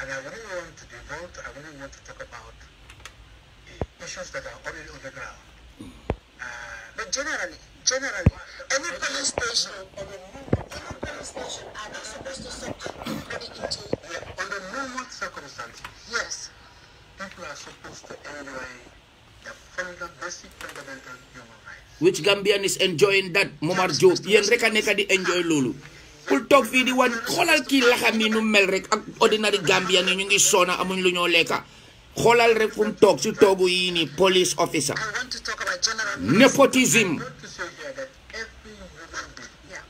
And I wouldn't want to devote, I wouldn't want to talk about issues that are already on the ground. But generally, any police station, are not supposed to subject anybody into... Yeah, under normal circumstances, yes, people are supposed to enjoy the basic fundamental human rights. Which Gambian is enjoying that, Momar Jobe? Yen reka neka di enjoy lulu. Pul talk fi di wan xolal ki la xami nu mel rek ak ordinary Gambian ñu ngi sona amuñ lu ñoo leka. Xolal rek fum tok ci togu yi ni police officer. I want to talk about general nepotism. to say here that every human being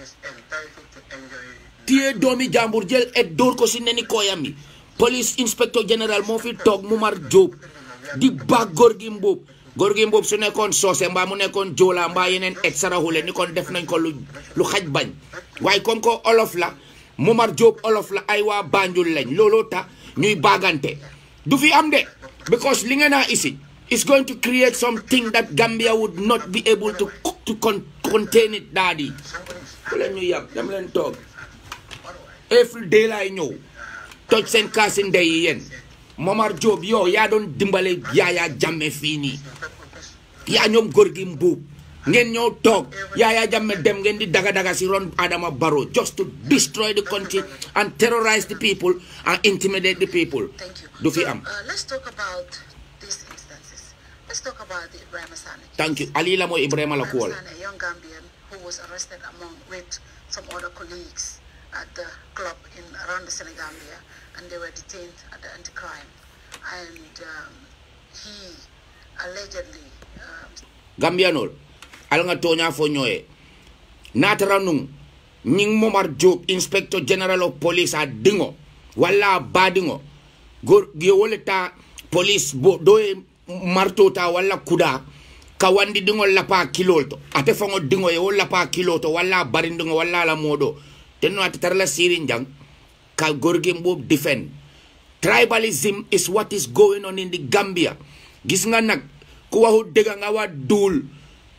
is entitled to enjoy. Tie doomi jambur jël et dóor ko ci neni koyami. Police inspector general moo fi toog Momar Jobe di baag Gorgui Mboob su nekkoon soose mbaa mu nekkoon joola mbaa yeneen et saraxule ni kon def nañ ko lu xaj bañ waaye comme ko olof la Momar Jobe olof la ay waa Banjul lañ looloo tax ñuy baagante du fi am de because li ngeen a isi is going to create something that Gambia would not be able to contain it daddy ku leen ñu yàpp dem leen toog every day laay ñëw toj seen kaasi ndey yi yéen Momar Jobe yow yaa doon dimbale Yaya Jammeh fii nii yaa ñoom Gorgui Mboob ngeen ñëw toog Yaya Jammeh dem ngeen di daga si ron Adama Barrow just to destroy the country and terrorize the people and intimidate the people. Thank you. Du fi am. Let's talk about these instances. Let's talk about the Ibrahima Sane. Thank you. Ali la mooy Ibrahima la kuwal. A young Gambian who was arrested with some other colleagues at the club around the Senegambia, and they were detained at the anti-crime, and he allegedly Gambianol alanga tonya fo ñoye natara nung ñing Momar Jobe inspector general of police a dingo wala badingo gor gi woleta police bo doye martota wala kuda ka wandi dingo lapa kilolto ate fango dingo ye wala pa kiloto wala barindingo wala la modo tenno ate la sirin jang ka Gorgui Mboob defend. Tribalism is what is going on in the Gambia. Gis nga nak ku waxu dega nga wa dul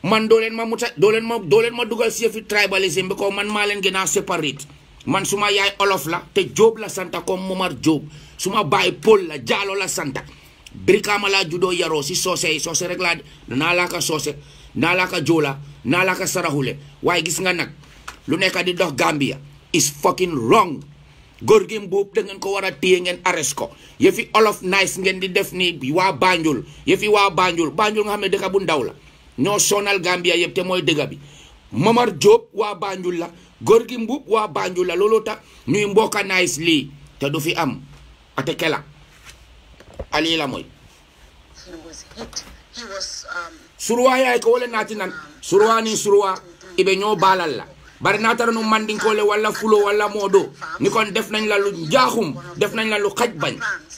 man dolen ma dugal si fi tribalism because man ma len gëna separate man suma yaay olof la te Jobe la santa comme Momar Jobe suma baay Pol la Jaalo la santa Brikama la judo yaro si sosé rek la na la ka sosé na la ka jola na la ka sarahule waaye gis nga nak lu nekk di dox Gambia is fucking wrong. Gorgui Mboob da ngeen ko war a téye ngeen arrest ko yëfi olof nice ngeen di def ni waa Banjul yëfi waa Banjul nga xam ne dëkk bu ndaw la ñoo sonal Gambia yëpp te mooy dëgg bi Momar Jobe waa Banjul la Gorgui Mboob waa Banjul la looloo tax ñuy mbokka nice lii te du fi am ate kela ali la mooy surwa yaay ko wala naati nan surwa ni surwa ibe ñoo baalal la bari natara nu mandinkole wala fulo wala modo ni kon def nañ la lu njaaxum def nañ la lu xaj bañ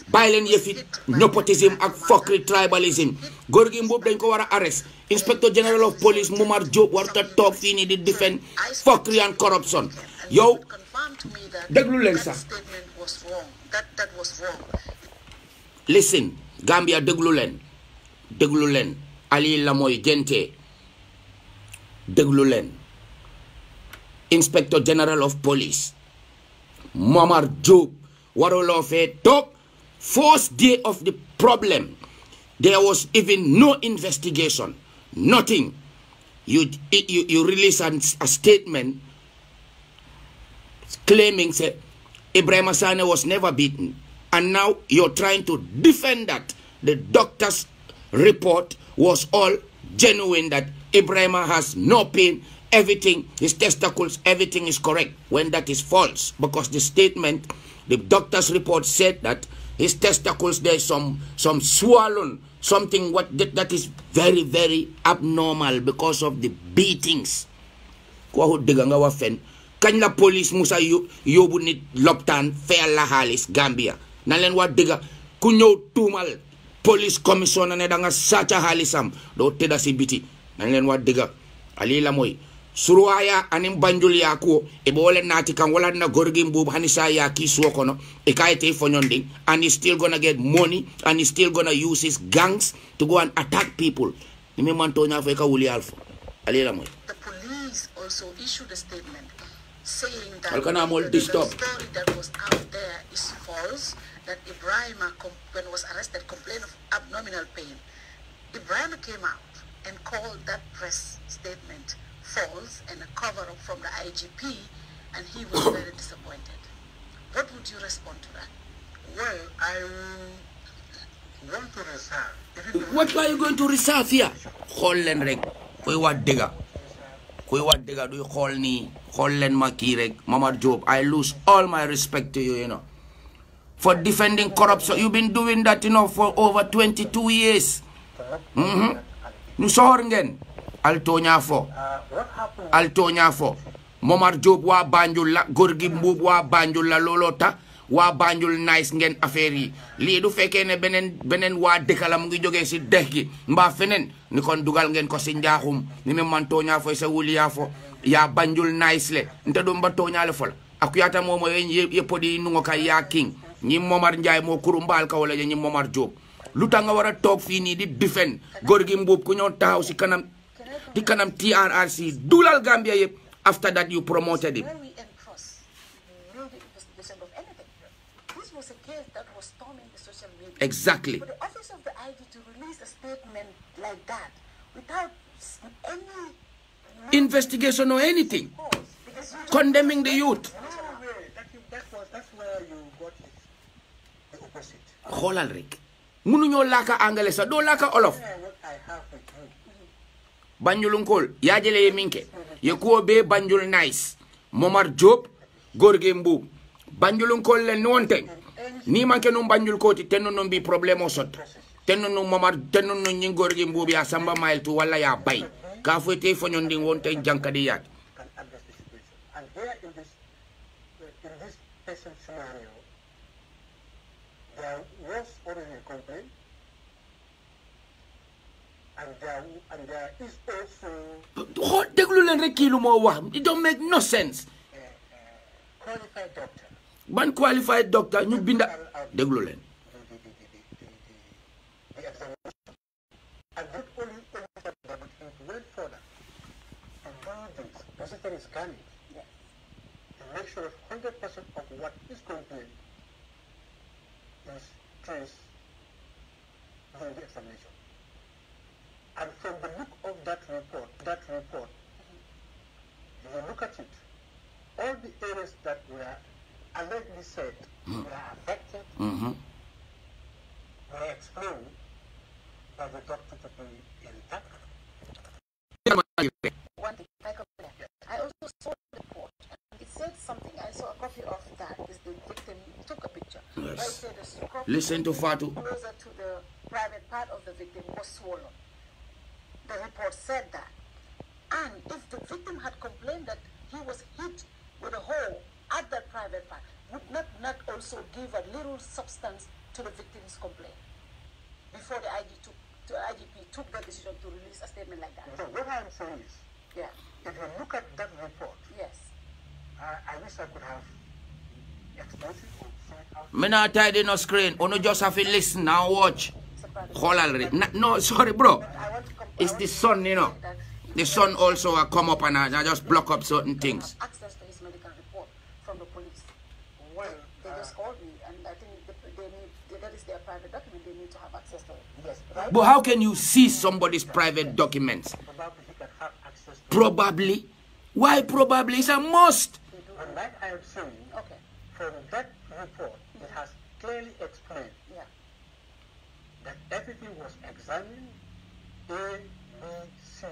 bàyyi leen yëfi nepotism ak fuckery tribalism Gorgui Mboob dañ ko war a arrest inspector general of police Momar Jobe warta toog fii nii di defend fuckery and corruption yow déglu leen sax listen Gambia déglu leen ali la mooy gente déglu leen Inspector General of Police Momar Jobe waruloo fee toog first day of the problem there was even no investigation nothing you release a statement claiming say Ibrahima Sane was never beaten and now you're trying to defend that the doctor's report was all genuine, that Ibrahima has no pain, everything, his testicles, everything is correct, when that is false, because the statement, the doctor's report said that his testicles, there's some swollen, something that is very, very abnormal because of the beatings. Kañ la police musa yóbbu nit loptaan fayal la xaalis Gambia na leen wax dëgga ku ñëw tuumal police commissioner ne da nga sàcca xaalisam doo tëdda si biti na leen wax dëgga ali la mooy surwaya anim Banjul ya ko e bole nati kan wala na Gorgui Mboob hanisa ya ki suokono e kaite fonyonding, and he's still gonna get money and he's still gonna use his gangs to go and attack people. Ni mantonya feka wuli alfo ali la mooy the police also issued a statement saying that the story that was out there is Ibrahima, when he was arrested, complained of abdominal pain. Ibrahima came out and called that press statement false and a cover-up from the IGP, and he was very disappointed. What would you respond to that? Well, I want to reserve. What are you going to reserve here? Xool leen rek kuy wax dëgga duy xool nii xool leen ma kii rek Momar Jobe. I lose all my respect to you, you know, for defending corruption. You've been doing that, you know, for over 22 years. Nu soxor ngeen altoña fo Momar Jobe waa Banjul la Gorgui Mbub waa Banjul la looloo tax waa Banjul nice ngeen affaire yi lii du fekkee ne beneen waa dëkk la mu ngi jógee si dex gi mbaa feneen ni kon dugal ngeen ko si njaaxum ni me man toña fo sa wuliya fo ya Banjul nice le nte do mba toñale fo la akuyata momo yepodi nungo kay ya king ñi Momar Njie moo kurumbaal ka wala ñi Momar Jobe lu tax nga war a toog fii nii di defend Gorgui Mbub ku ñoo taxaw si kanam di kanam TRRC dulal Gambia yëpp after that you promoted him. Where we entrust the investigation of anything. This was a case that was storming the social media. Exactly. For the office of the IG to release a statement like that without any investigation or anything, condemning the youth. That's where you got it. The opposite. Xoolal rek mënuñoo laaka anglais sax doo laaka olof. Banjulunkol yaa jëlee ye minke ye kuwo bee Banjul nice Momar Jobe Gorgui Mbub Banjulunkol len wonte ni manke num Banjul koti tenno non bi problème o sot tenno no Momar tenno no ñi Gorgui Mbub ya Samba Mayel tu walla ya bay ka foyte foñon nding wonte jankadi yaat. And here in this present scenario, there was already a complaint, and there is also déglu leen rek kii lu moo wax it don't make no sense. qualified doctor. Ban qualified doctor ñu binda déglu leen. The examination, and not only that, but it went further. And now the prosecutor is scanning to make sure that 100% of what is complained is traced during the examination. And from the look of that report, if you look at it, all the areas that were allegedly said were affected were explained by the doctor to be intact. one thing, I also saw the report, and it said something. I saw a copy of that. Is the victim took a picture. Yes. Where it said the scrotum Listen to Fatu. closer to the private part of the victim was swollen. The report said that. And if the victim had complained that he was hit with a hole at that private part, would not also give a little substance to the victim's complaint before the IGP took the decision to release a statement like that? So what I'm saying is, Yeah. if you look at that report, Yes. I wish I could have exposed it or shown it out. Me not tied in no screen. Ono just have to listen and watch. Xoolal rek. No, sorry bro. It's the sun, you know. The sun also come up and I just block up certain things. Access to his medical report from the police. Well, They just called me, and I think they need, that is their private document. They need to have access to it. yes, right? But how can you see somebody's private documents? Probably he can have access to Probably. Why probably? It's a must. And like I am saying, Okay. from that report, it has clearly explained Yeah. that everything was examined, A, B, C,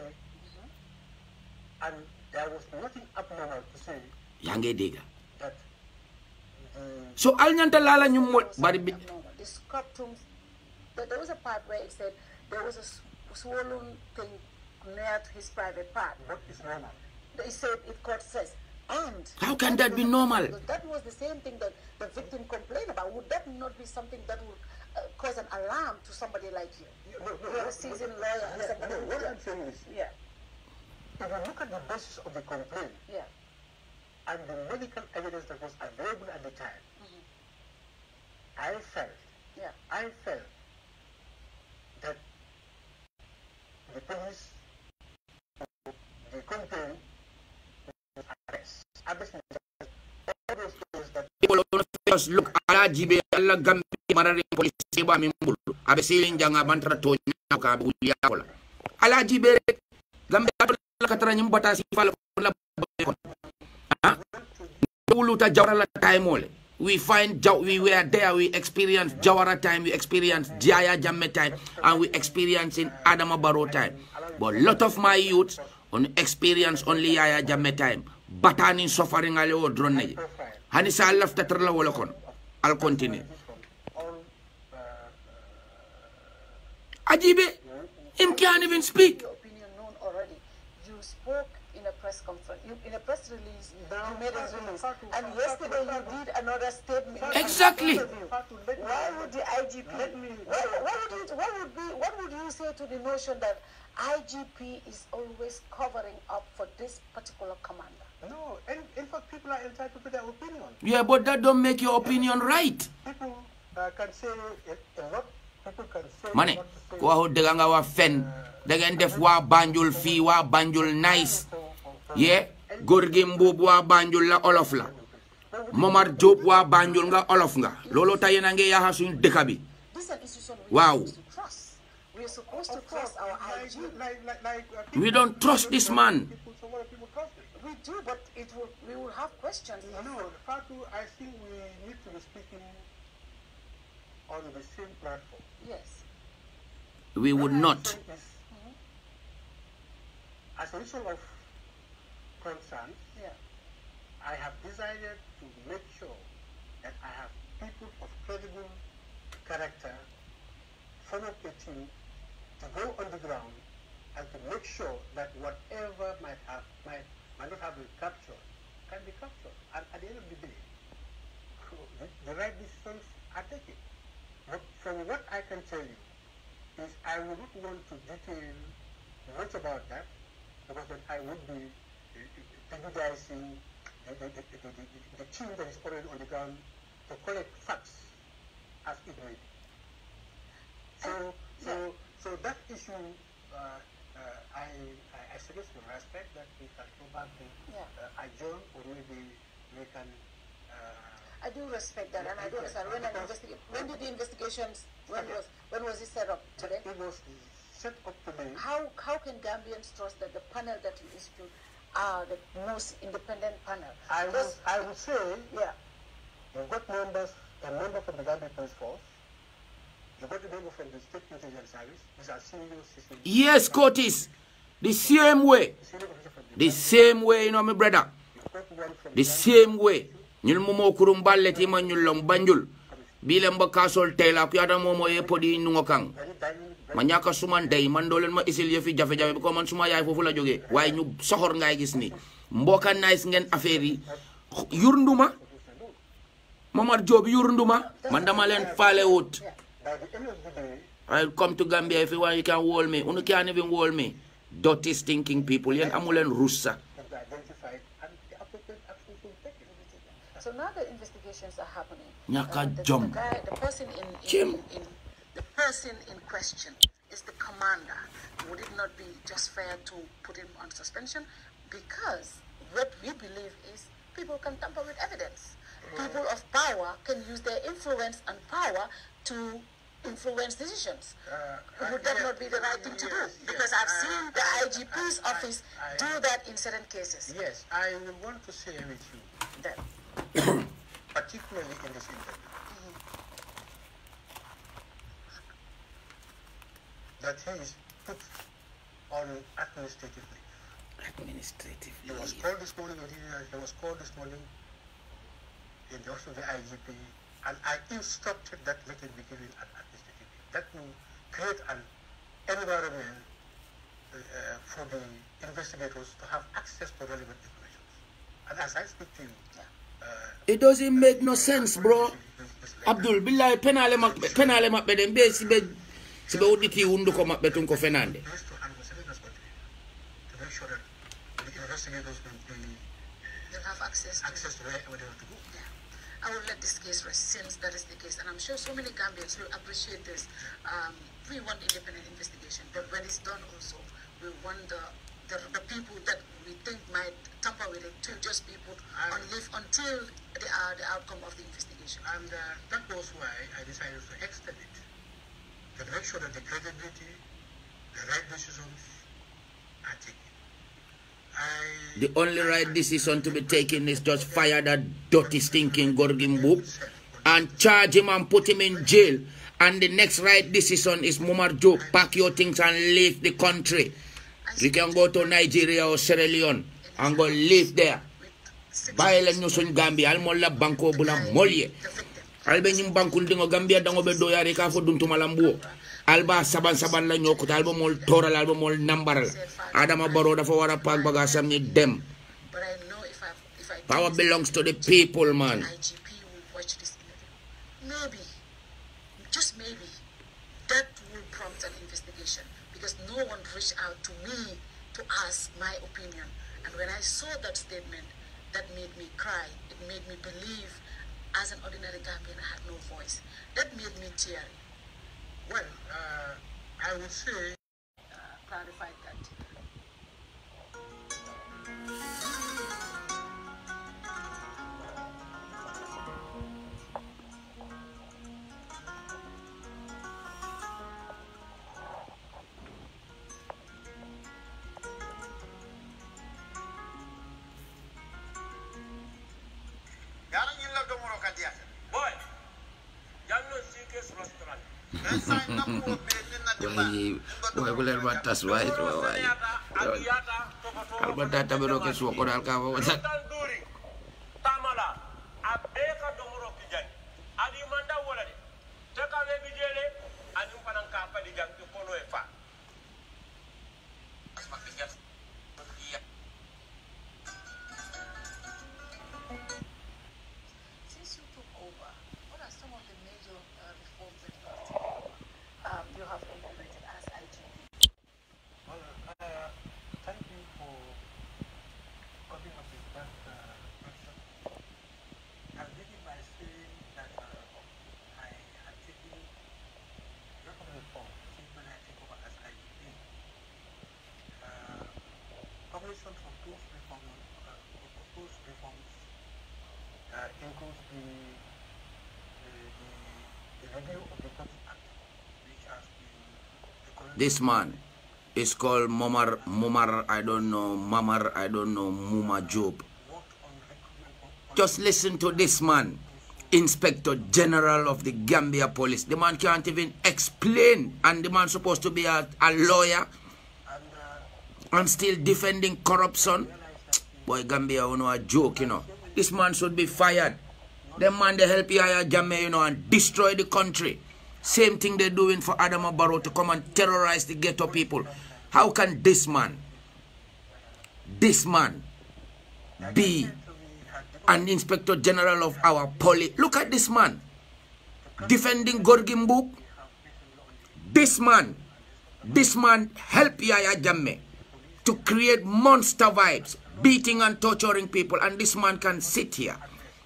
and there was nothing abnormal to say Yaa ngi dégg. that the So al ñanta lala ñu mo bari bi. The scrotums, there was a part where it said there was a swollen thing near to his private part. what is normal. They said it court says. And How can that be normal? that was the same thing that the victim complained about. Would that not be something that would cause an alarm to somebody like you? You're a seasoned lawyer. and somebody No, who- what I'm saying is, Yeah, if you look at the basis of the complaint yeah. and the medical evidence that was available at the time, I felt Yeah. that the police, the complaint, arrest all those things that People don't just look at Jibe alla gambi marari police ba min bulu abe silin janga bantra to ka buliya kola ala jibere gambe la katara nyum bata si fala la ha wuluta jawara time ole we were there, we experienced Jawara time, we experienced Jaya Jammeh time, and we experiencing Adama Barrow time. But a lot of my youths on experience only Yaya Jammeh time. Batani suffering ale o drone. Hanisa Allah tatrala wala kon. I'll continue. Ajibe, him can't even speak. Your opinion known already. You spoke in a press conference, in a press release. You made a release, and yesterday you did another statement. Exactly. Why would the IGP? What would you say to the notion that IGP is always covering up for this particular commander? No, in fact, people are entitled to their opinion. Yeah, but that don't make your opinion right. People can say a lot. People can say Mane, ko aho deganga wa fen, degen def wa Banjul fi wa Banjul nice. Yeah, Gorgui Mbub wa Banjul la olof la. Momar Diop wa Banjul nga olof nga. Lolo taye na nge yaha suñ dëkk bi. Wow. We're supposed to trust our IG. We don't trust this man. We do, but we will have questions. No, Fatou, I think we need to be speaking on the same platform. Yes. We would not. As a result of concern, I have decided to make sure that I have people of credible character form up a team to go on the ground and to make sure that whatever might not have been captured can be captured. And at the end of the day, the right decisions are taken. But from what I can tell you is I would not want to detail much about that because then I would be prejudicing the team that is already on the ground to collect facts as it may be. So that issue, I suggest with respect that we can go back to adjourn, or maybe we can. I do respect that, and I do understand. When did the investigations? When was it set up today? It was set up today. How can Gambians trust that the panel that you institute are the most independent panel? I would say, you've got a member from the Gambia Police Force. You've got a member from the State Intelligence Service. These are senior. Yes, Curtis. The same way. The same way, you know, my brother. The same way. Ñul momo kurum balleti ma ñul long Banjul bilem ba kasol tayla ku yata momo e podi nungo kang ma ñaka suma ndey man do len ma isil yefi jafe jafe ko man suma yaay fofu la joge way ñu soxor ngay gis ni mboka nice ngeen affaire yi yurnduma Momar Diop yurnduma man dama len faale wut. I come to Gambia if you want you can wall me you can't even wall me dirty stinking people yen amulen russa. So now the investigations are happening. The person in question is the commander. Would it not be just fair to put him on suspension? Because what we believe is people can tamper with evidence. People of power can use their influence and power to influence decisions. Would that not be the right thing to do? Because I've seen the IGP's office do that in certain cases. Yes, I would want to share with you that. Particularly in this interview, that he is put on administrative leave. He was called this morning. He was called this morning in the office of the IGP, and I instructed that let it be given an administrative leave. That will create an environment for the investigators to have access to relevant information. And as I speak to you. It doesn't make no sense, bro. Abdul, billahi penale makbe dem be sibe uditi undu ko makbe tun ko fenande. To make sure that the investigators will have access to where they want to go. Yeah. I will let this case rest since that is the case, and I'm sure so many Gambians will appreciate this. We want independent investigation, but when it's done also, we want the the people that we think might tamper with it to just be put on leave until the outcome of the investigation. And that was why I decided to extend it, to make sure that the credibility, the right decisions are taken. The only right decision to be taken is just fire that dirty stinking Gorgin Book and charge him and put him in jail. And the next right decision is Momar Joe, pack your things and leave the country. We can go to Nigeria or Sierra Leone and go live there. Baila nyo sun Gambia, al molla banko bula molye. Albe nyim bankul dingo Gambia dango be doyari ka fo duntu malambo. Alba saban la ñoko alba mol toral alba mol nambaral. Adama Barrow dafa wara pak bagasam ni dem. But I know if I Power belongs to the people, man. IGP will watch this interview. Maybe, just maybe, that will prompt an investigation because no one reached out to me to ask my opinion. And when I saw that statement, that made me cry. It made me believe, as an ordinary Gambian, I had no voice. That made me teary. Well, I would say Clarified that. Boy, boleh batas wae tu wae. Kalau data bero ke suoko dal ka wa. Tamala abeka domoro kijani. Adi manda wala de. Taka we bijele adi panan ka pa di jang to kono e fa. Since you took over, what are some of the major reforms that you have implemented as IGP? Well, thank you for coming up with that question. I'll begin by saying that I had taken a lot of reforms since when I took over as IGP. Combination of those reforms includes the review of the Code Act, which has been This man is called Momar, I don't know, Muma Job. Just listen to this man, Inspector General of the Gambia Police. The man can't even explain, and the man supposed to be a lawyer and still defending corruption. Boy, Gambia, you know, a joke, you know. This man should be fired. The man they help Yaya Jammeh, you know, and destroy the country. Same thing they're doing for Adama Barrow to come and terrorize the ghetto people. How can this man be an Inspector General of our police? Look at this man defending Gorgin Book. This man help Yaya Jammeh to create monster vibes, beating and torturing people, and this man can sit here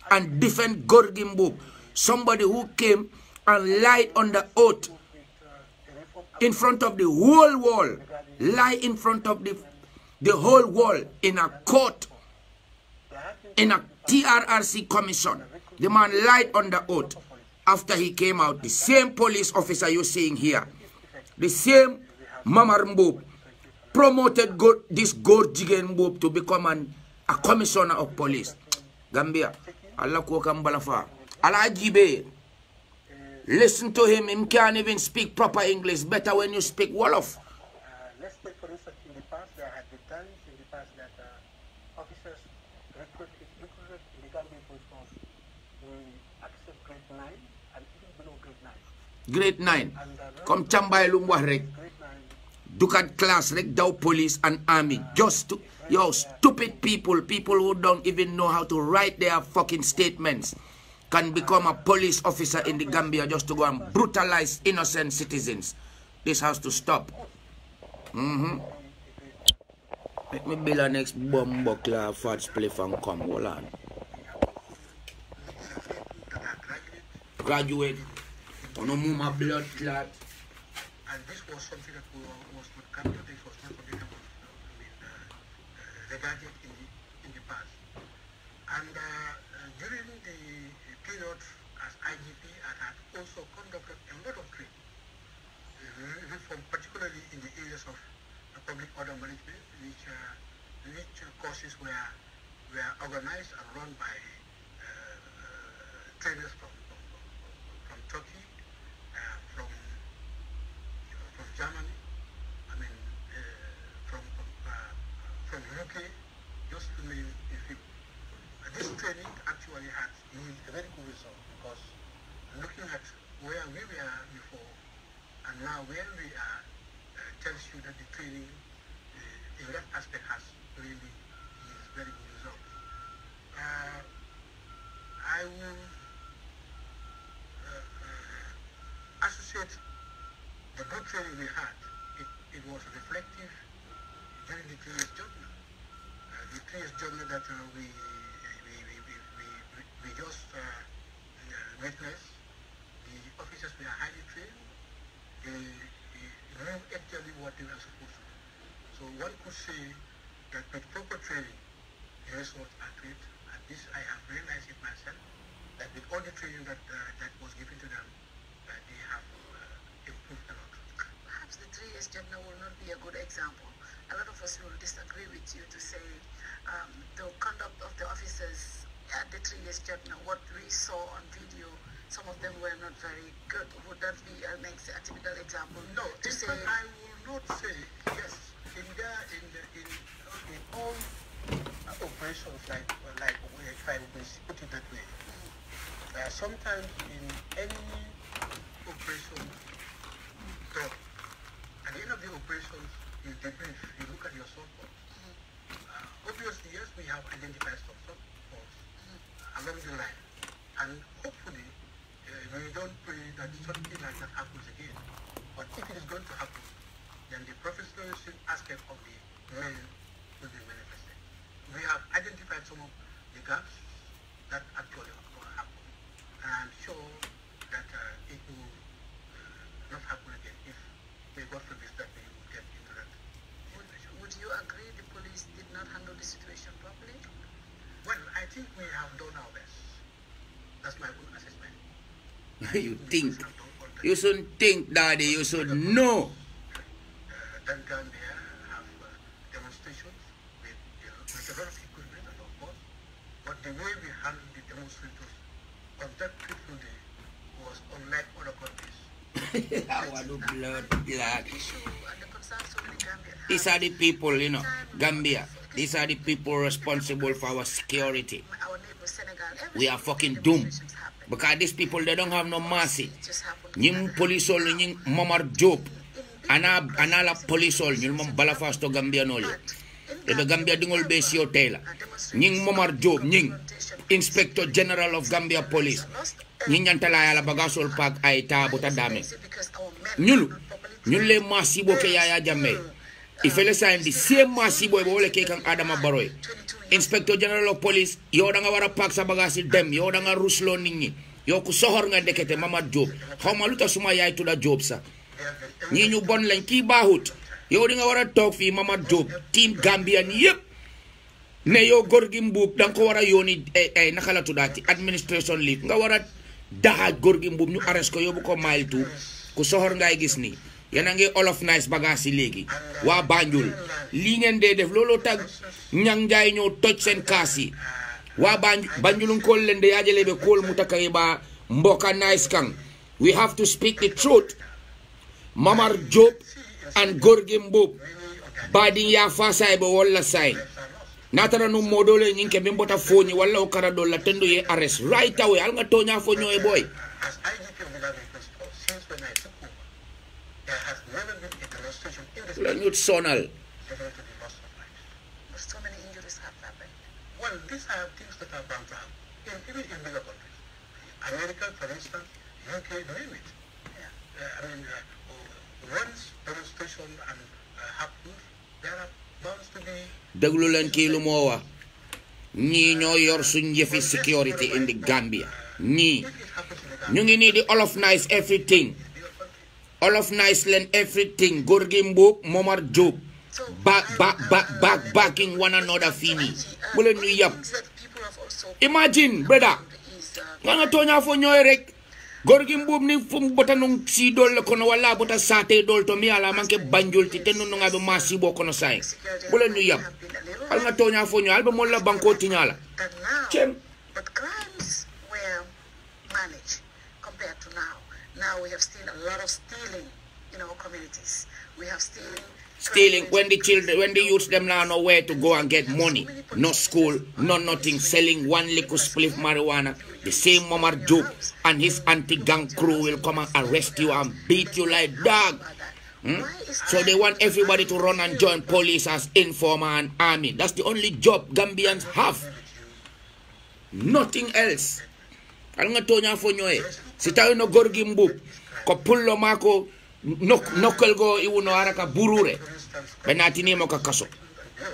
and defend Gorgin Book, somebody who came and lied on the oath in front of the whole world, lie in front of the whole world in a court, in a TRRC commission. The man lied on the oath. After he came out, the same police officer you're seeing here, the same Mamar Mboub, promoted this Gorjigen Mboub to become a commissioner of police. Gambia, Allah ko kambalafa. Allah jibe. Listen to him. He can't even speak proper English. Better when you speak Wolof. Let's take, for instance, in the past, there had been times in the past that officers recruited in the Gambian Police Force will accept grade 9 and even below grade 9. Grade 9. Come Chambay Lumwa rek. Dukat class rek daw police and army. Just to, yo, stupid people who don't even know how to write their fucking statements, can become a police officer in the Gambia just to go and brutalize innocent citizens. This has to stop. Let me build a next bomb buckler fat spliff and come. Hold on. Graduate. On my blood clot. and this was something that was not captured, this was not forgettable. I mean, regarded in the past. And during the period as IGP, I had also conducted a lot of training, particularly in the areas of public order management, which courses were organized and run by trainers from Turkey, from Germany, I mean, from UK, just to name a few. This training actually had a very good result, because looking at where we were before and now where we are tells you that the training in that aspect has really is very good result. I will associate the good training we had. It was reflective during the 3 years journey. The 3 years journey that we just witnessed. The officers were highly trained. They knew actually what they were supposed to do. So one could say that with proper training, the results are great. And this, I have realized it myself, that with all the training that was given to them, they have improved a lot. Perhaps the 3 years journey will not be a good example. A lot of us will disagree with you to say the conduct of the officers at the 3 years journey, what we saw on video, some of them were not very good. Would that be a typical example? No, to say I will not say yes. In all operations, like if I would put it that way, sometimes in any operation done, at the end of the operations, you debrief, you look at your support. Obviously, yes, we have identified some supports along the line, and hopefully we don't pray that something like that happens again. But if it is going to happen, then the professionalism aspect of the men will be manifested. We have identified some of the gaps that actually happen, and I'm sure that it will not happen again if we got to this that we will get into that situation. Would you agree the police did not handle the situation properly? Well, I think we have done our best. That's my own assessment. You think? You shouldn't think, Daddy. You should know. Then Gambia have demonstrations with a lot of equipment, and of course, but the way we handled the demonstrators on that critical day was unlike other countries. I want to blood. Issue and the concerns of the Gambia. These are the people, you know, Gambia. These are the people responsible for our security. Our neighbor Senegal, We are fucking doomed. Because these people, they don't have no mercy. Nying police all, nying Momar Job. Anala police all, nying mom balafas to Gambia noli. The Gambia dingol base yo tailor. Nying Momar Job, nying Inspector General of Gambia Police. Nying yantala ala bagasol pak ay tabuta dame. Nyule mercy boke yaya jamme. Ifele sign the same mercy boy wole ke kan Adama Barrow. Inspector General of Police, yo da nga wara pak sa bagasi dem, yo da nga ruslo nit ñi. Yo ku soxor nga dekete Mamad Job. Xawma luta suma yaay tuda Job sa. Ñi ñu bon lañ ki baaxut. Yo di nga wara tok fi Mamad Job, team Gambian yépp. Ne yo Gorgui Mboup dang ko wara yoni naka la tudati administration leave. Nga wara daxaj Gorgui Mboup ñu arrest ko yobu ko mile 2. Ku soxor ngay gis ni. Yana ngi all of nice bagasi legi wa Banjul li ngeen de def lolo tag ñang jaay ñoo toj sen kasi wa Banjul ko len de yajele be kol mutakay ba mboka nice kang. We have to speak the truth. Mamar Job and Gorgui Mboup badi ya fasay be wala say natara no modole ñinke be mbota foni wala o kara do la tendo ye arrest right away al nga tonya fo ñoy boy. As IGP of the Gambia Principal, since when I took over, there has never been a demonstration in this Lañu sonal. devoted to the loss of life. But so many injuries have happened. Well, these are things that are bound to happen, even in bigger countries. America, for instance, UK, name it. Once demonstration happens, there are bound to be... Deglu len ki lu mo wax ñi ñoo yor suñ yëfi security in the Gambia ñi ñu ngi nii di all of nice everything all of nice len everything Gorgui Mboup Momar Job backing one another fini. Bulen ñu yap. Imagine, brother. Nga tonya fo ñoy rek. Gorgui Mbub ni fum botanung si dol kono wala bota sate dol to mi ala manke banjul ti tenu nga be masi bo kono say. Bulen ñu yap. Al nga tonya fo ñoy alba mo la banko tiñala. Chem. But crimes were managed compared to now. Now we have seen a lot of stealing in our communities. We have stealing when the children, when the youths them now know where to go and get money. No school, no nothing, selling one little spliff marijuana. The same Momar Job and his anti-gang crew will come and arrest you and beat you like dog. So they want everybody to run and join police as informer and army. That's the only job Gambians have. Nothing else. Alanga tonya fo ñoy. Si taw no Gorgui Mbub ko pullo mako nokkel go iwuno araka burure. Benati ni mo ka kaso.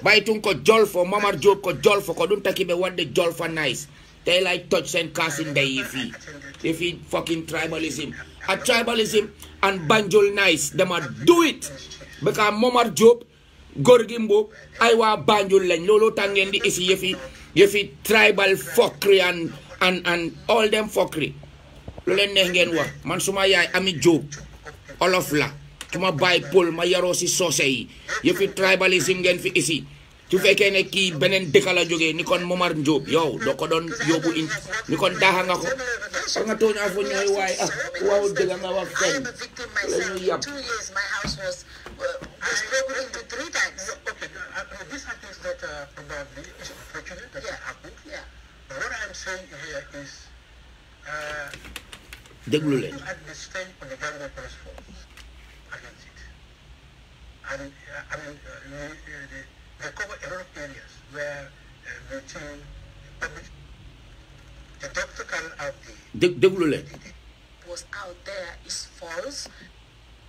Baytun ko jolfo Momar Job ko jolfo ko dun takibe wadde jolfa nice. They like touch and casting the if he fucking tribalism. A tribalism and banjul nice. Them a do it. Because Momar Job, Gorgui Mbub, aywa banjul len. Lolo tangendi isi yefi tribal fuckery and all them fuckery. Lolen nengen wa. Man suma yaay ami Job. All of la. Tuma bay pol ma yaro si sosei. Yefi tribalism gen fi isi. Tu fekkee ne kii beneen dëkk la jógee ni kon Momar Job yow doo ko doon yóbbu in ni kon daaxa nga ko nga tooñaa fo ñooy waaye waaw dëgg nga wax fenn la ñuy yàpp. 2 years my house was broken into 3 times. Okay, this happens that probably is unfortunate that it happened. Yeah. But what I'm saying here is déglu leen. at the state of the Gambia Police Force against it. I mean, they cover a lot of areas where routine public, the doctor carried out déglu leen. Was out there is false.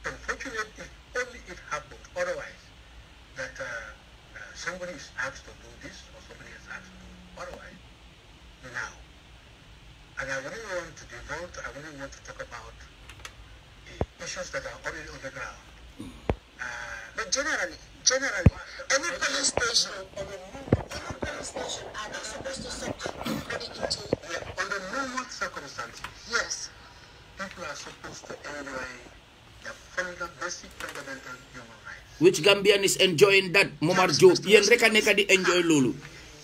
Unfortunately, if only it happened otherwise, that somebody is asked to do this or somebody is asked to do otherwise. Now, and I really want to talk about the issues that are already on the ground. But generally, any police station are supposed to subject everybody into. Under normal circumstances, Yes. people are supposed to enjoy the basic fundamental human rights. Which Gambian is enjoying that Momar Job yéen rek a nekk di enjoy loolu.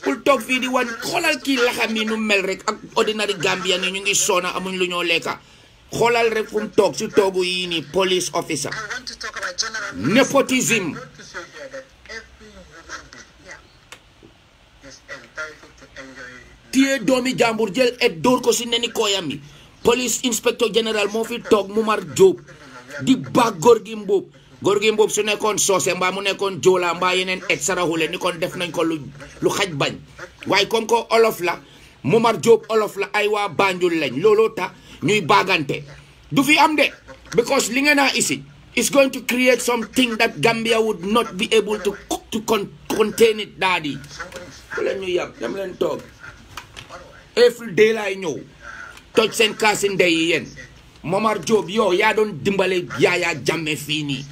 Pour toog fii di wan xoolal kii laxam yi nu mel rek ak ordinary Gambian yi ñu ngi soona amuñ lu ñoo lekka. Xoolal rek fu mu toog si toogu yi ni police officer. I want to talk about general Nepotism. I want to say here that every human being is entitled to enjoy. Tie doomi jàmbur jël et dóor ko si neni kooyam yi. Police inspector general moo fi toog Momar Job di baag Gorgui Mbub. Gorgui Mbub su nekkoon soose mbaa mu nekkoon joola mbaa yeneen et saraxule ni kon def nañ ko lu xaj bañ. Waaye comme ko olof la Momar Job olof la ay waa Banjul lañ looloo tax ñuy baagante. Du fi am de because li ngeen a isi is going to create something that Gambia would not be able to contain it daddy. Fu leen ñu yàpp dem leen toog. Every day laay ñëw toj seen kaasi ndey yi yéen Momar Job yow yaa doon dimbale Yaya Jammeh fii nii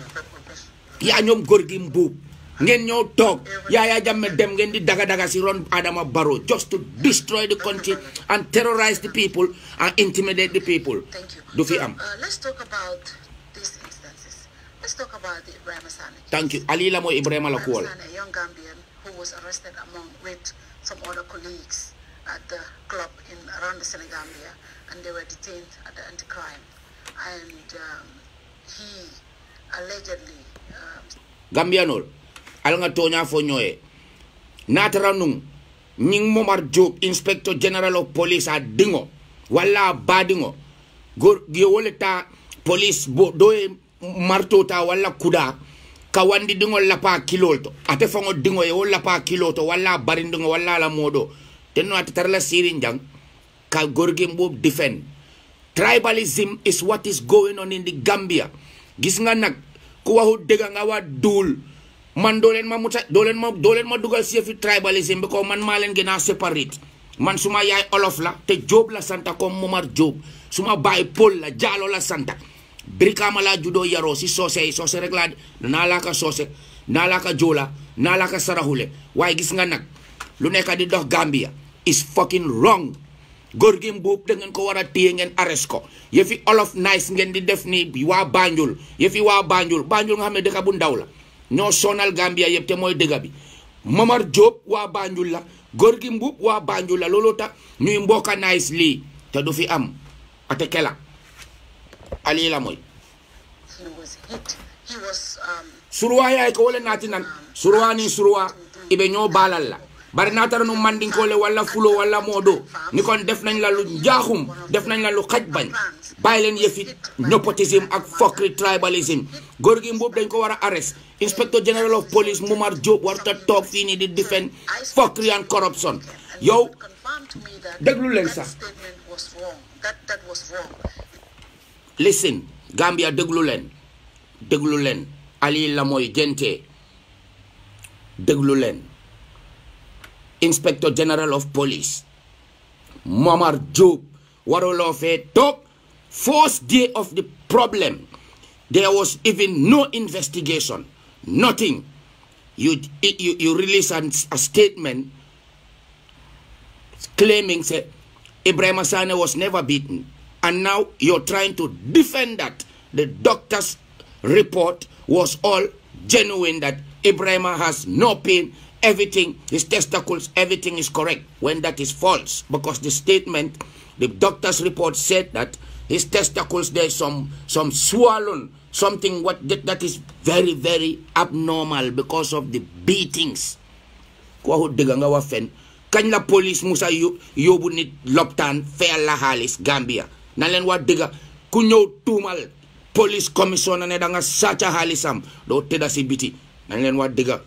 yaa ñoom Gorgui Mbub ngeen ñëw toog Yaya Jammeh dem ngeen di daga si ron Adama Barrow just to destroy the country and terrorize the people and intimidate the people. Thank you. Du fi am. Let's talk about these instances. Let's talk about the Ibrahim Sane. Thank you. Ali la mooy Ibrahima la kuwal. Ibrahim Sane, a young Gambian who was arrested with some other colleagues at the club around the Senegambia, and they were detained at the anti-crime. And he allegedly... Gambianol, al nga tonya fo ñoye. Natara nung, nying Momar Job, Inspector General of Police a dingo, wala badingo. Wole ta police doe martota wala kuda, kawandi dingo lapa kilolto. Ate fongo dingo ye wala lapa kilolto, wala barindingo, wala la modo. Teno ati tarala sirinjang, ka Gorgui Mbub defend. Tribalism is what is going on in the Gambia. Gis nga nag ku waxu dëgg nga wa duul man dooleen ma dugal si fi tribalism because man maa leen gën a separate. Man suma yaay olof la te Job la santa comme Momar Job. Suma baay Paul la Jaalo la santa. Brikama la judo yaro si soose rek la danaa laa ka soose naa laa ko joola naa laa ko saraxule waaye gis nga nag lu nekk di dox Gambia is fucking wrong. góor gi Mbuub da ngeen ko war a téye ngeen arrest ko yëfi olof nice ngeen di def ni waa Banjul yëfi waa Banjul nga xam ne dëkk bu ndaw la ñoo sonal Gambia yëpp te mooy dëgg bi. Momar Diop waa Banjul la góor gi Mbuub waa Banjul la looloo tax ñuy mbokka nice lii te du fi am ate kela ali la mooy surwa yaay ko wala naati nan surwa ni surwa ibe ñoo baalal la bari naatara nu mandinkole wala fulo wala moodo ni kon def nañ la lu njaaxum def nañ la lu xaj bañ bàyyi leen yëfi nepotisme ak fokri tribalism góor gi Mbuub dañ ko war a arrest inspector general of police Momar Diop war ta toog fii nii di defend fokri and corruption yow déglu leen sax listen Gambia déglu leen ali la mooy gente déglu leen Inspector General of Police Momar Diop waruloo fee toog first day of the problem there was even no investigation nothing you release a statement claiming say Ibrahima Sane was never beaten and now you're trying to defend that the doctor's report was all genuine, that Ibrahima has no pain, everything, his testicles, everything is correct, when that is false. Because the statement, the doctor's report said that his testicles, there's some swollen, something that is very, very abnormal because of the beatings. Kañ la police musa yóbbu nit loptaan fayal la xaalis Gambia na leen wax dëgga ku ñëw tuumal police commissioner ne da nga sàcca xaalisam doo tëdda si biti na leen wax dëgga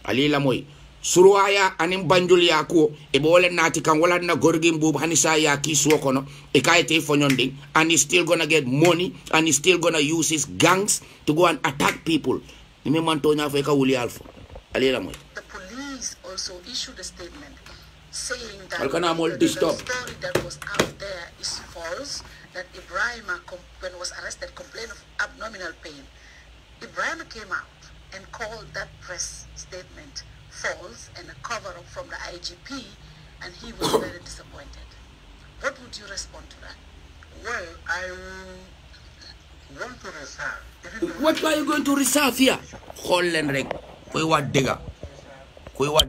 ali la mooy surwaya anim Banjul ya ko e bo wala nati kan wala na góor gi Mbuub hanisa ya ki suwo kono e kayite fonyondi and he's still gonna get money and he's still gonna use his gangs to go and attack people ni me man tonya fe ka wuli alfo ali la mooy the police also issued a statement saying that the story that was out there is false, that Ibrahima, when was arrested, complained of abdominal pain. Ibrahima came out and called that press statement false and a cover-up from the IGP, and he was very disappointed. What would you respond to that? Well, I want to reserve. What are you going to reserve here? Hollen rek koy wat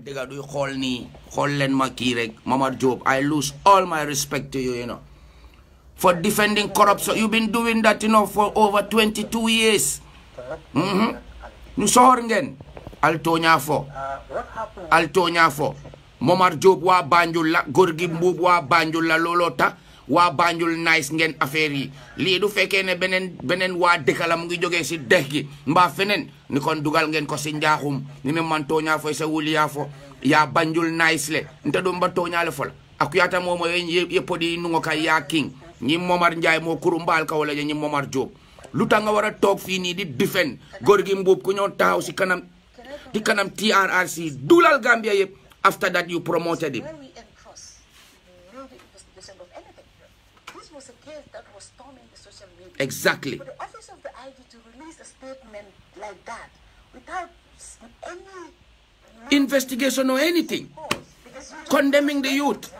dega du xol ni Hollen maki rek Momar Diop, I lose all my respect to you, you know, for defending corruption. You've been doing that, you know, for over 22 years. Nu sohor ngeen altoña fo Momar Diop wa Banjul la góor gi Mbuub wa Banjul la lolota wa Banjul nice ngeen affaire yi lii du fekkee ne beneen waa dëkkala mu ngi jógee si dex gi mbaa feneen ni kon dugal ngeen ko si njaaxum ni me man toña fo sa wuli ya fo ya Banjul nice le nte do mba toña le fol akuyata momo yepodi nungo kay ya king ñi Momar Njaay moo kuru mbaal ka wala ñi Momar Diop lu tax nga war a toog fii nii di defend góor gi Mbuub ku ñoo taxaw si kanam di kanam TRRC dulal Gambia yëpp after that you promoted him. Exactly. For the office of the IG to release a statement like that without any investigation or anything, condemning the youth.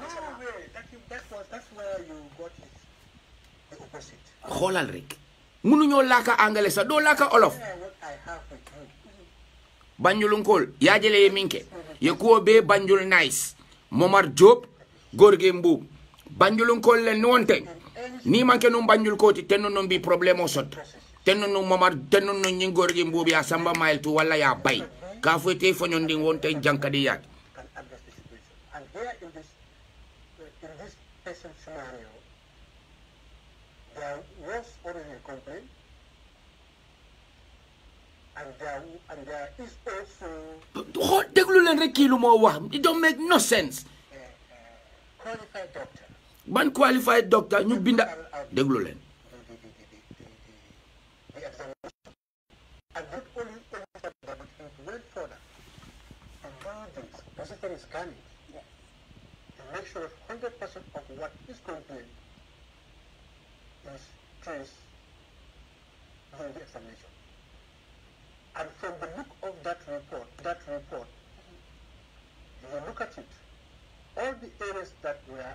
That's where you got it. The opposite. Xoolal rek mënuñoo laaka angale sa doo laaka olof. Banjulunkol yaa jëlee ye minke ye kuwo bee Banjul nice Momar Diop góor gi Mbuub Banjulunkol le nonte ni manke num Banjul koti tenno non bi problème o sot tenno num Momar tenno non ñi góor gi Mbuub ya samba mayel tu wala ya bay ka foyte foñon ndi wonte jankadi yaat. And here in this present scenario, there was already a complaint, and there is also déglu leen rek kii lu moo wax it don't make no sense. Qualified doctor. Ban qualified doctor ñu binda déglu leen. The examination. And not only that, but it went further. And now this necessary scanning to make sure that 100% of what is complained is traced during the examination. And from the look of that report, if you look at it, all the areas that were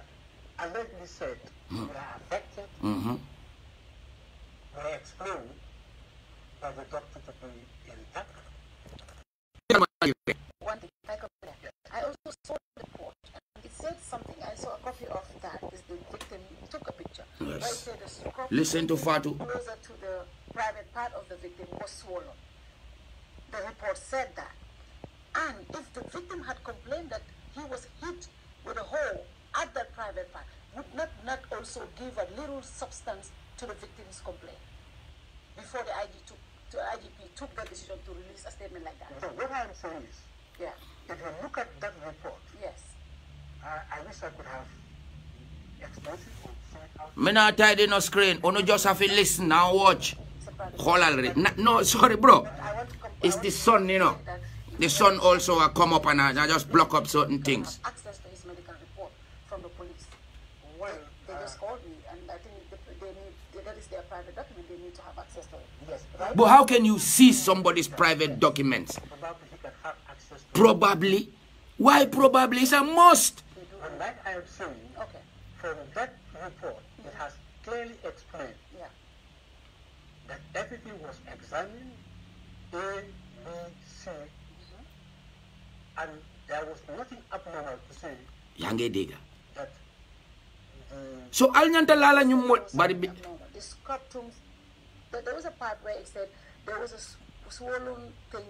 allegedly said were affected were explained by the doctor to be intact. One thing, I also saw the report, and it said something. I saw a copy of that. Is the victim took a picture. Yes. Where it said the scrub Listen to Fatu. closer to the private part of the victim was swollen. The report said that. And if the victim had complained that he was hit with a hole at that private part, would not also give a little substance to the victim's complaint before the IGP took the decision to release a statement like that? So what I'm saying is, Yeah. if you look at that report, Yes. I wish I could have expressed it or said out. Me not tidy no screen. Ono just have to listen and watch. It's a private. Hold already. No, sorry, bro. I want to It's the sun, you know. The sun also come up and I just block up certain things. Access to his medical report from the police. Well, They just called me, and I think they need, that is their private document, they need to have access to it. yes, Right? But how can you see somebody's private documents? probably he can have access to. Probably. Why probably? It's a must. And like I am saying, Okay. from that report, it has clearly explained Yeah. that everything was examined, A, B, C, and there was nothing abnormal to say Yange diga. that the So al nyanta lala ñu mo bari bi. The scrotum, there was a part where it said there was a swollen thing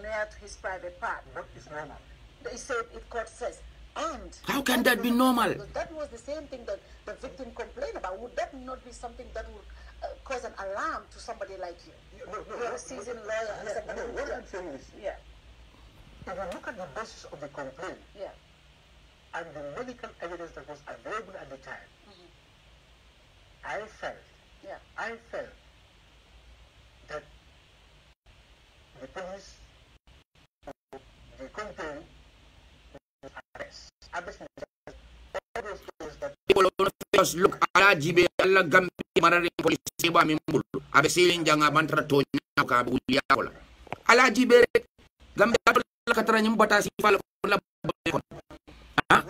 near to his private part. what is normal. They said it court says, and How can that be normal? that was the same thing that the victim complained about. Would that not be something that would cause an alarm to somebody like you? You're a seasoned lawyer. and somebody No, who- what I'm saying is, Yeah, if you look at the basis of the complaint yeah, and the medical evidence that was available at the time, I yeah. felt that the police, the complaint, arrest. All those things that People just look ala jibe ala gambi marari police ba mi mbulu. Abe silin janga bantra to ka bulia kola. Ala jibe gambi la katara nyum batasi fala la kon. Ha?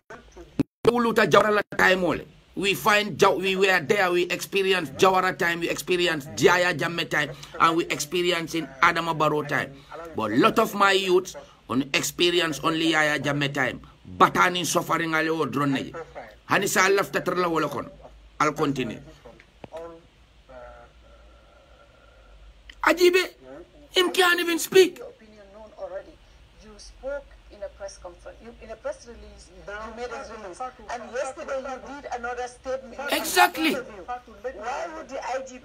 Uluta jawara la time mole. We find we were there, we experienced Jawara time, we experienced Jaya Jammeh time, and we experiencing Adama Barrow time. But a lot of my youth on experience only Yaya Jammeh time. Batani suffering ale o drone. Hani sa laf tatrala wala kon. I'll continue. all Ajibe, him can't even speak. Your opinion known already. You spoke in a press conference, in a press release. You made a release, and yesterday you did another statement. Exactly. Why would the IGP?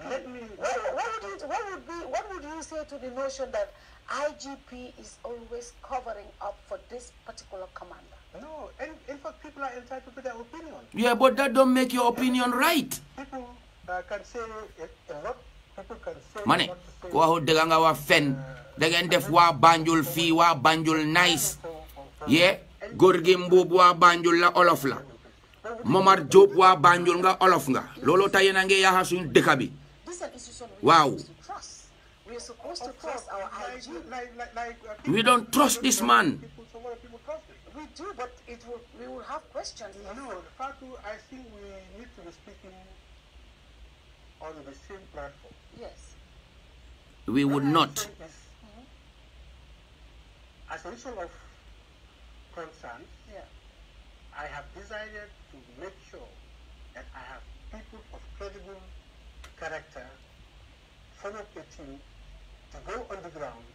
What would you say to the notion that IGP is always covering up for this particular commander? no, and in fact, people are entitled to their opinion. Yeah, but that don't make your opinion right. People can say a lot. People can say Mane, a lot to say. ko ho de nga wa fen. Da ngeen def wa Banjul fi wa Banjul nice. Yeah, Gorgui Mbub wa Banjul la olof la. Momar Diop wa Banjul nga olof nga. Lolo taye na nge yaha suñu dëkk bi. This is an institution Wow. we're supposed to trust. We're supposed to trust our IG. We don't trust this man. Some other people trust it. We do, but we will have questions. No, the fact is, I think we need to be speaking on the same platform. Yes. We would not. As a result of concern, Yeah. I have decided to make sure that I have people of credible character form up a team to go on the ground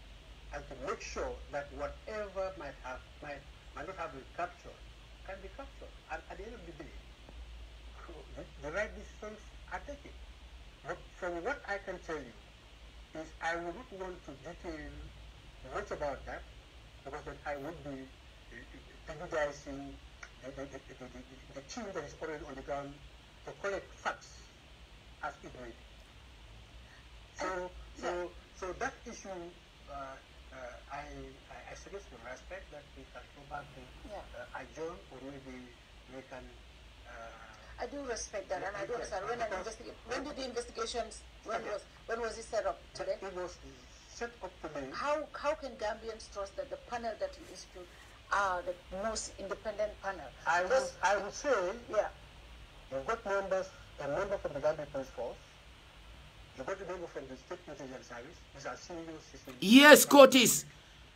and to make sure that whatever might not have been captured can be captured. And at the end of the day, the right decisions are taken. But from what I can tell you is I would not want to detail much about that because then I would be prejudicing the team that is already on the ground to collect facts as it may be. So that issue, I suggest with respect that we can go back to adjourn, or maybe we can. I do respect that, and I do understand. When did the investigations? When was it set up today? It was set up today. How can Gambians trust that the panel that you institute are the most independent panel? I would say, yeah, you've got members, a member from the Gambia Police Force, you've got a member from the State Intelligence Service, these are senior systems. Yes, Curtis.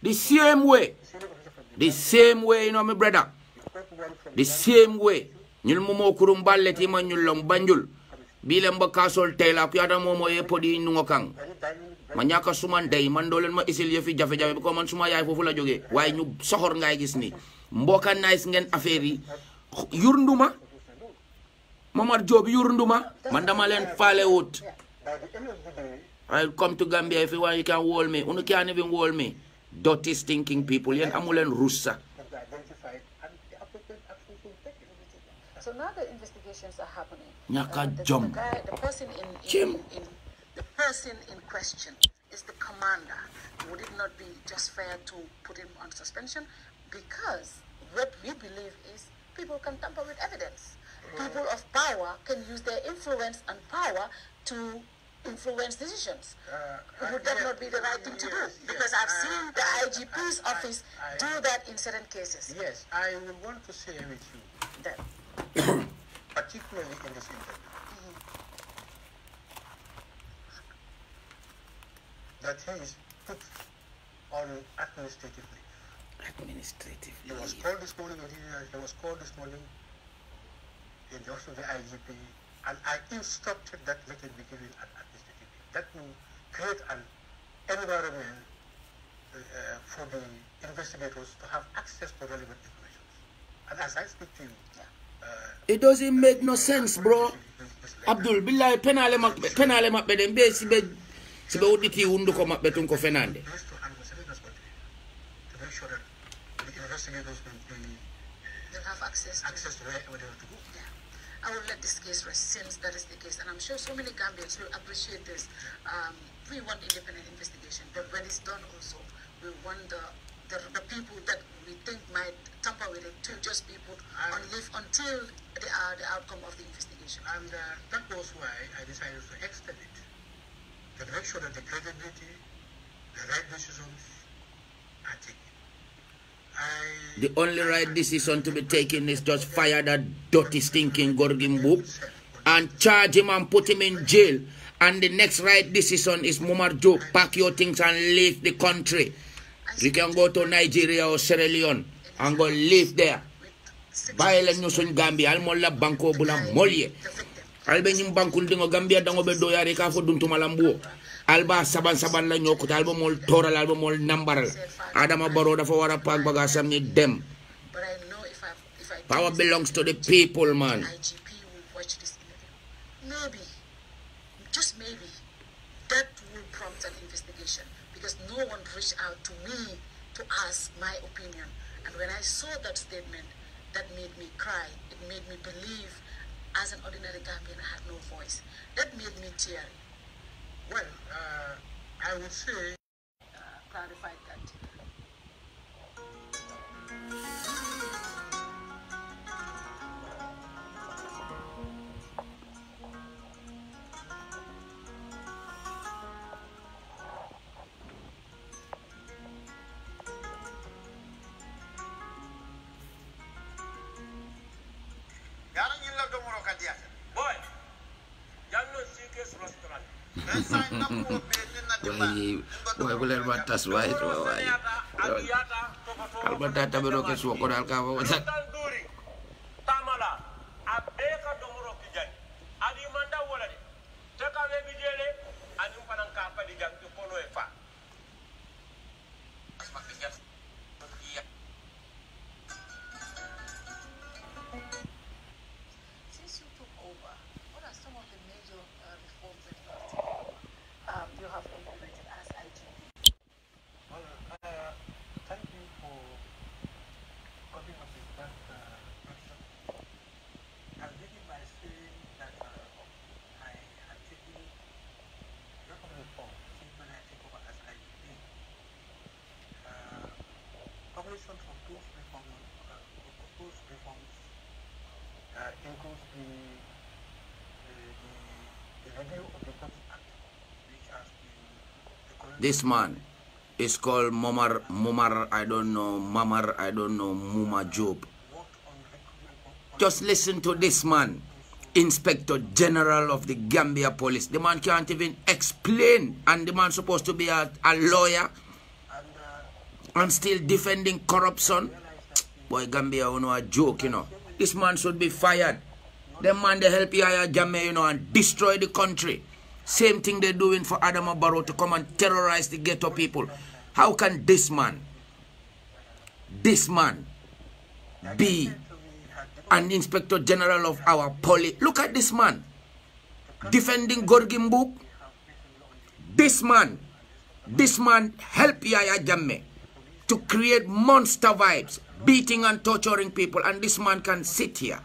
The same way. The same way, you know, my brother. The same way. Nyul momo kurumballe ti ma nyul long banjul. Bile mba kasol tela ku yada momo ye podi nungo kang. Ma ñaka suma ndey man do len ma isil yefi jafe jafe ko man suma yaay fofu la joge way ñu soxor ngay gis ni mboka nice ngeen affaire yi yurnduma Momar Job yurnduma man dama len faale wut. I'll come to Gambia if you want, you can wall me. You can't even wall me. Dirty, stinking people. You amulen russa. So now the investigations are happening. The person in question is the commander. Would it not be just fair to put him on suspension? Because what we believe is people can tamper with evidence. People of power can use their influence and power to influence decisions. Would that not be the right thing to do? Because I've seen the IGP's office do that in certain cases. Yes, I would want to say with you that, particularly in this interview, that he is put on administrative leave. Administrative He was leave. called this morning, he was called this morning in the office of the IGP, and I instructed that let it be given an administrative leave. That will create an environment for the investigators to have access to relevant information. And as I speak to you, It doesn't make no sense, bro. Abdul, billahi penale makbe dem be sibe uditi undu ko makbe tun ko fenande. to make sure that the investigators They'll have access to wherever they want to go. Yeah. I will let this case rest since that is the case. And I'm sure so many Gambians will appreciate this. We want independent investigation, but when it's done also, we want the people that we think might tamper with it to just be put on leave until the outcome of the investigation. And that was why I decided to extend it, to make sure that the credibility, the right decisions are taken. The only right decision to be taken is just fire that dirty, stinking Gorgim Book and charge him and put him in jail. And the next right decision is Momar Job, pack your things and leave the country. We can go to Nigeria or Sierra Leone and go live there. Baila nyusun Gambia, almola banko bula molye. Albe nyim bankul dingo Gambia dango be doyari ka fo duntu malambuo. Alba saban la ñokut alba mol toral alba mol nambaral. Adama Barrow dafa wara pak bagasam ni dem. But I know if I Power belongs to the people, man. IGP will watch this interview. Maybe, just maybe, that will prompt an investigation because no one reached out to me to ask my opinion. And when I saw that statement, that made me cry. It made me believe, as an ordinary Gambian, I had no voice. That made me teary. Well, I would say Clarified that. Boy, y'all know CK's restaurant. Boy, boleh batas wae tu wae. Alba data bero ke suoko dal ka wa. Tanduri, tamala, abeka domoro kijani. Adi manda wala de. Teka we bijele, adi mpanan kapa di jang to kono e fa. Since you took over, what are some of the major reforms that you have implemented as IGP? well, thank you for coming up with that question. I'll begin by saying that I have taken a lot of reforms since when I took over as IGP. Combination of those reforms includes the review of the Court Act, which has been the This man is called Mumar, I don't know, Muma Job. Just listen to this man, Inspector General of the Gambia Police. The man can't even explain, and the man supposed to be a lawyer and still defending corruption. Boy, Gambia, you know, a joke, you know. This man should be fired. The man, they help Yahya Jammeh, you know, and destroy the country. Same thing they're doing for Adama Barrow to come and terrorize the ghetto people. How can this man be an Inspector General of our police? Look at this man defending Gorgin Book. This man helped Yahya Jammeh to create monster vibes, beating and torturing people, and this man can sit here